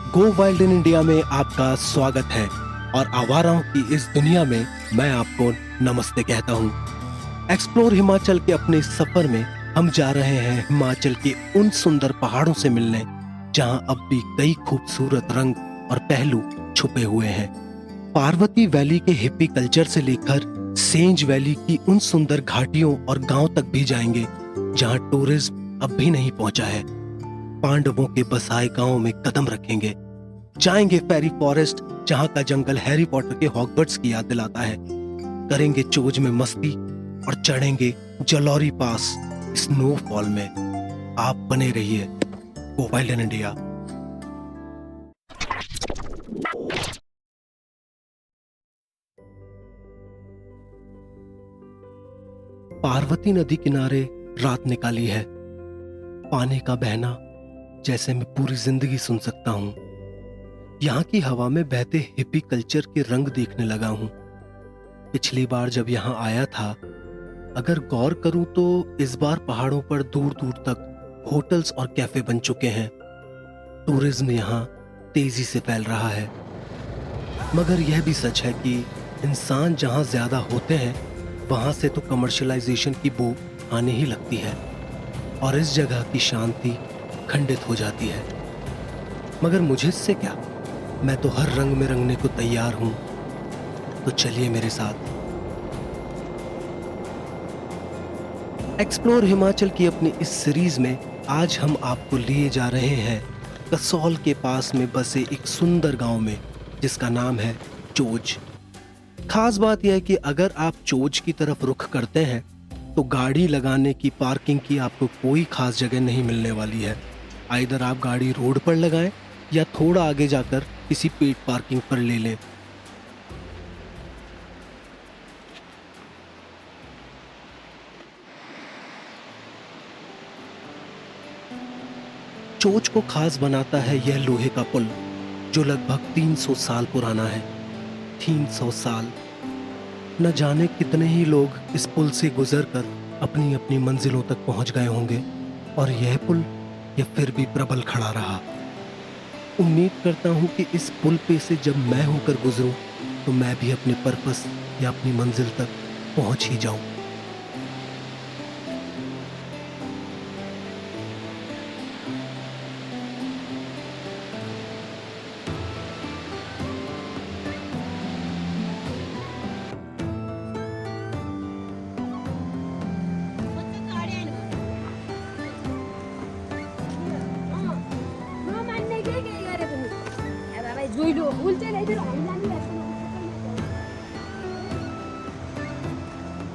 Go wild in India में आपका स्वागत है और आवाराओं की इस दुनिया में मैं आपको नमस्ते कहता हूँ। एक्सप्लोर हिमाचल के अपने सफर में हम जा रहे हैं हिमाचल के उन सुंदर पहाड़ों से मिलने जहाँ अब भी कई खूबसूरत रंग और पहलू छुपे हुए हैं। पार्वती वैली के हिप्पी कल्चर से लेकर सेंज वैली की उन सुंदर घाटियों और गांव तक भी जाएंगे जहाँ टूरिज्म अब भी नहीं पहुंचा है। पांडवों के बसाए गांव में कदम रखेंगे, जाएंगे फेरी फॉरेस्ट जहां का जंगल हैरी पॉटर के हॉगवर्ट्स की याद दिलाता है, करेंगे चोज में मस्ती और चढ़ेंगे जलौरी पास स्नोफॉल में। आप बने रहिए गो वाइल्ड इन इंडिया। पार्वती नदी किनारे रात निकाली है, पानी का बहना जैसे मैं पूरी जिंदगी सुन सकता हूँ। यहाँ की हवा में बहते हिप्पी कल्चर के रंग देखने लगा हूँ। पिछली बार जब यहाँ आया था, अगर गौर करूं तो इस बार पहाड़ों पर दूर दूर तक होटल्स और कैफे बन चुके हैं। टूरिज्म यहाँ तेजी से फैल रहा है, मगर यह भी सच है कि इंसान जहाँ ज्यादा होते हैं वहां से तो कमर्शलाइजेशन की बू आने ही लगती है और इस जगह की शांति खंडित हो जाती है। मगर मुझे इससे क्या, मैं तो हर रंग में रंगने को तैयार हूं। तो चलिए मेरे साथ। एक्सप्लोर हिमाचल की अपनी इस सीरीज में आज हम आपको लिए जा रहे हैं कसौल के पास में बसे एक सुंदर गांव में जिसका नाम है चोज। खास बात यह है कि अगर आप चोज की तरफ रुख करते हैं तो गाड़ी लगाने की, पार्किंग की आपको कोई खास जगह नहीं मिलने वाली है। आइदर आप गाड़ी रोड पर लगाएं या थोड़ा आगे जाकर किसी पेड पार्किंग पर ले लें। चोच को खास बनाता है यह लोहे का पुल जो लगभग 300 साल पुराना है। 300 साल, न जाने कितने ही लोग इस पुल से गुजरकर अपनी अपनी मंजिलों तक पहुंच गए होंगे और यह पुल यह फिर भी प्रबल खड़ा रहा। उम्मीद करता हूं कि इस पुल पे से जब मैं होकर गुजरूं तो मैं भी अपने पर्पस या अपनी मंजिल तक पहुंच ही जाऊं।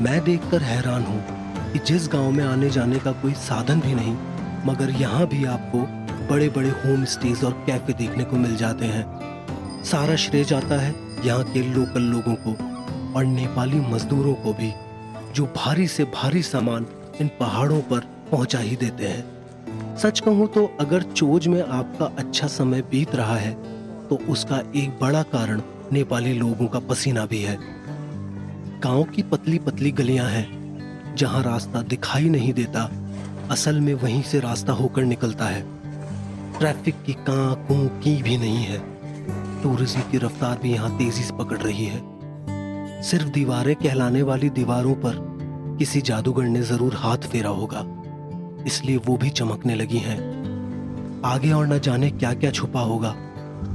मैं देखकर हैरान हूँ कि जिस गांव में आने जाने का कोई साधन भी नहीं, मगर यहाँ भी आपको बड़े बड़े होम स्टेज और कैफे देखने को मिल जाते हैं। सारा श्रेय जाता है यहाँ के लोकल लोगों को और नेपाली मजदूरों को भी, जो भारी से भारी सामान इन पहाड़ों पर पहुंचा ही देते हैं। सच कहूँ तो अगर चोज में आपका अच्छा समय बीत रहा है तो उसका एक बड़ा कारण नेपाली लोगों का पसीना भी है। गांव की पतली पतली गलियां हैं जहां रास्ता दिखाई नहीं देता, असल में वहीं से रास्ता होकर निकलता है। ट्रैफिक की कां कूं की भी नहीं है। टूरिज्म की रफ्तार भी यहां तेजी से पकड़ रही है। सिर्फ दीवारें कहलाने वाली दीवारों पर किसी जादूगर ने जरूर हाथ फेरा होगा, इसलिए वो भी चमकने लगी हैं। आगे और न जाने क्या क्या छुपा होगा,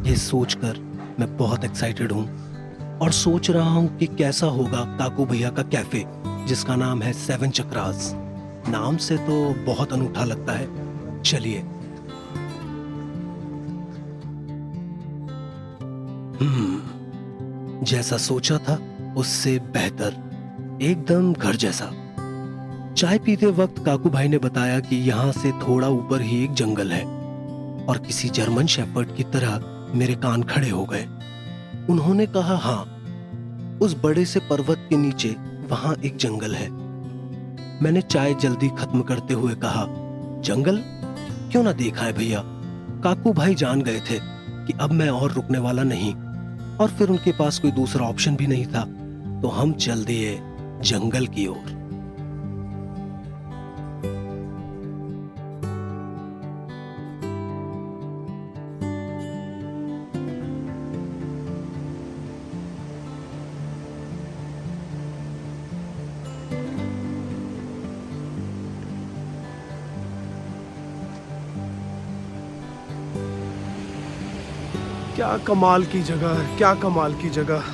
ये सोचकर मैं बहुत एक्साइटेड हूं और सोच रहा हूं कि कैसा होगा काकू भैया का कैफे जिसका नाम है सेवन चक्रास। नाम से तो बहुत अनूठा लगता है। चलिए। जैसा सोचा था उससे बेहतर, एकदम घर जैसा। चाय पीते वक्त काकू भाई ने बताया कि यहाँ से थोड़ा ऊपर ही एक जंगल है और किसी जर्मन शेफर्ड की तरह मेरे कान खड़े हो गए। उन्होंने कहा, हाँ, उस बड़े से पर्वत के नीचे वहां एक जंगल है। मैंने चाय जल्दी खत्म करते हुए कहा, जंगल क्यों ना देखा है भैया। काकू भाई जान गए थे कि अब मैं और रुकने वाला नहीं और फिर उनके पास कोई दूसरा ऑप्शन भी नहीं था, तो हम चल दिए जंगल की ओर। क्या कमाल की जगह है, क्या कमाल की जगह।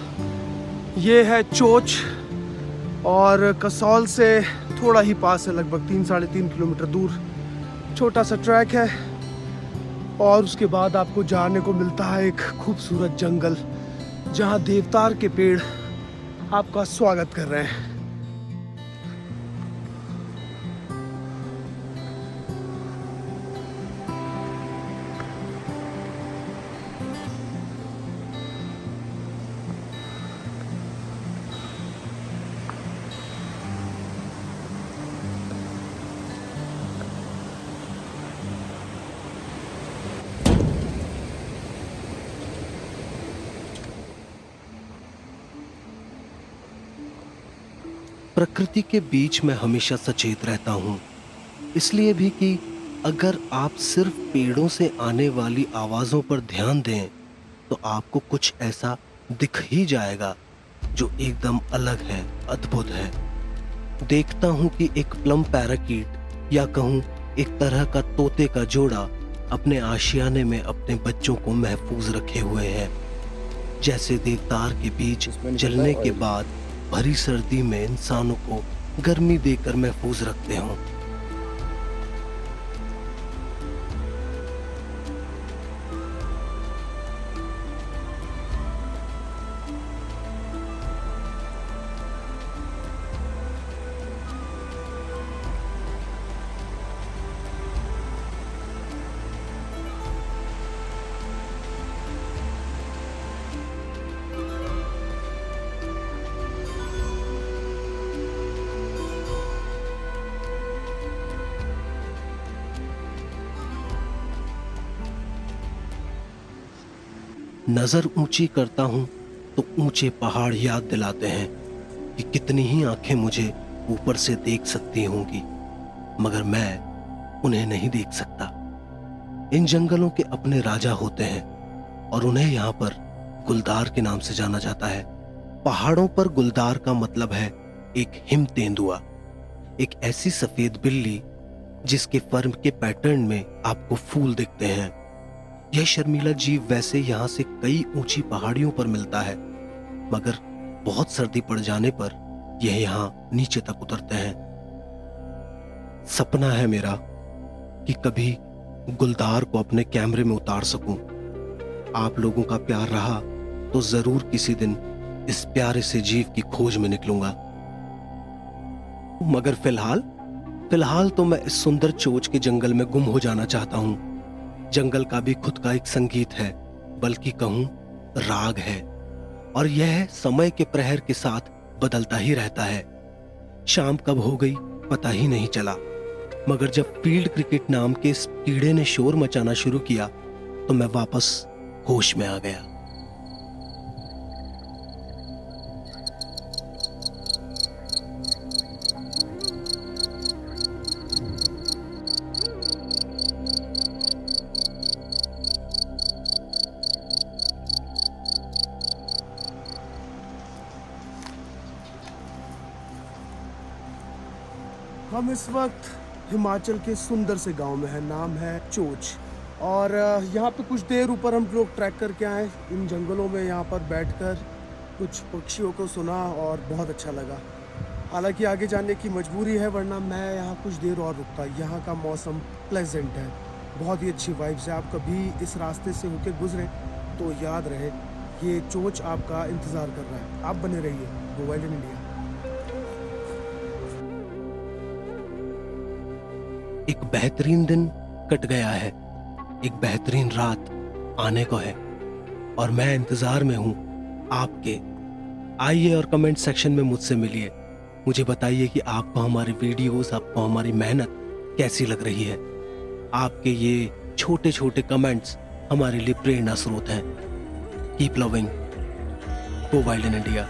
ये है चोच और कसौल से थोड़ा ही पास है, लगभग 3-3.5 किलोमीटर दूर। छोटा सा ट्रैक है और उसके बाद आपको जाने को मिलता है एक खूबसूरत जंगल जहाँ देवदार के पेड़ आपका स्वागत कर रहे हैं। प्रकृति के बीच में हमेशा सचेत रहता हूँ, इसलिए भी कि अगर आप सिर्फ पेड़ों से आने वाली आवाज़ों पर ध्यान दें तो आपको कुछ ऐसा दिख ही जाएगा जो एकदम अलग है, अद्भुत है। देखता हूँ कि एक प्लम पैराकीट या कहूँ एक तरह का तोते का जोड़ा अपने आशियाने में अपने बच्चों को महफूज रखे हुए हैं, जैसे देवदार के बीच जलने के बाद भरी सर्दी में इंसानों को गर्मी देकर महफूज रखते हों। नजर ऊंची करता हूं तो ऊंचे पहाड़ याद दिलाते हैं कि कितनी ही आंखें मुझे ऊपर से देख सकती होंगी, मगर मैं उन्हें नहीं देख सकता। इन जंगलों के अपने राजा होते हैं और उन्हें यहाँ पर गुलदार के नाम से जाना जाता है। पहाड़ों पर गुलदार का मतलब है एक हिम तेंदुआ, एक ऐसी सफेद बिल्ली जिसके फर्म के पैटर्न में आपको फूल दिखते हैं। यह शर्मीला जीव वैसे यहाँ से कई ऊंची पहाड़ियों पर मिलता है, मगर बहुत सर्दी पड़ जाने पर यह यहाँ नीचे तक उतरते हैं। सपना है मेरा कि कभी गुलदार को अपने कैमरे में उतार सकूं। आप लोगों का प्यार रहा तो जरूर किसी दिन इस प्यारे से जीव की खोज में निकलूंगा, मगर फिलहाल तो मैं इस सुंदर चोच के जंगल में गुम हो जाना चाहता हूं। जंगल का भी खुद का एक संगीत है, बल्कि कहूं राग है, और यह समय के प्रहर के साथ बदलता ही रहता है। शाम कब हो गई पता ही नहीं चला, मगर जब फील्ड क्रिकेट नाम के इस कीड़े ने शोर मचाना शुरू किया तो मैं वापस होश में आ गया। हम इस वक्त हिमाचल के सुंदर से गांव में है, नाम है चोच। और यहाँ पे कुछ देर ऊपर हम लोग ट्रैक करके आए इन जंगलों में। यहाँ पर बैठकर कुछ पक्षियों को सुना और बहुत अच्छा लगा। हालांकि आगे जाने की मजबूरी है, वरना मैं यहाँ कुछ देर और रुकता। यहाँ का मौसम प्लेजेंट है, बहुत ही अच्छी वाइब्स है। आप कभी इस रास्ते से होके गुजरे तो याद रहे ये चोच आपका इंतज़ार कर रहा है। आप बने रहिए गो वाइल्ड इन इंडिया। एक बेहतरीन दिन कट गया है, एक बेहतरीन रात आने को है, और मैं इंतजार में हूं आपके। आइए और कमेंट सेक्शन में मुझसे मिलिए, मुझे बताइए कि आपको हमारी वीडियोस, आपको हमारी मेहनत कैसी लग रही है। आपके ये छोटे छोटे कमेंट्स हमारे लिए प्रेरणा स्रोत हैं। Keep loving, go wild in India.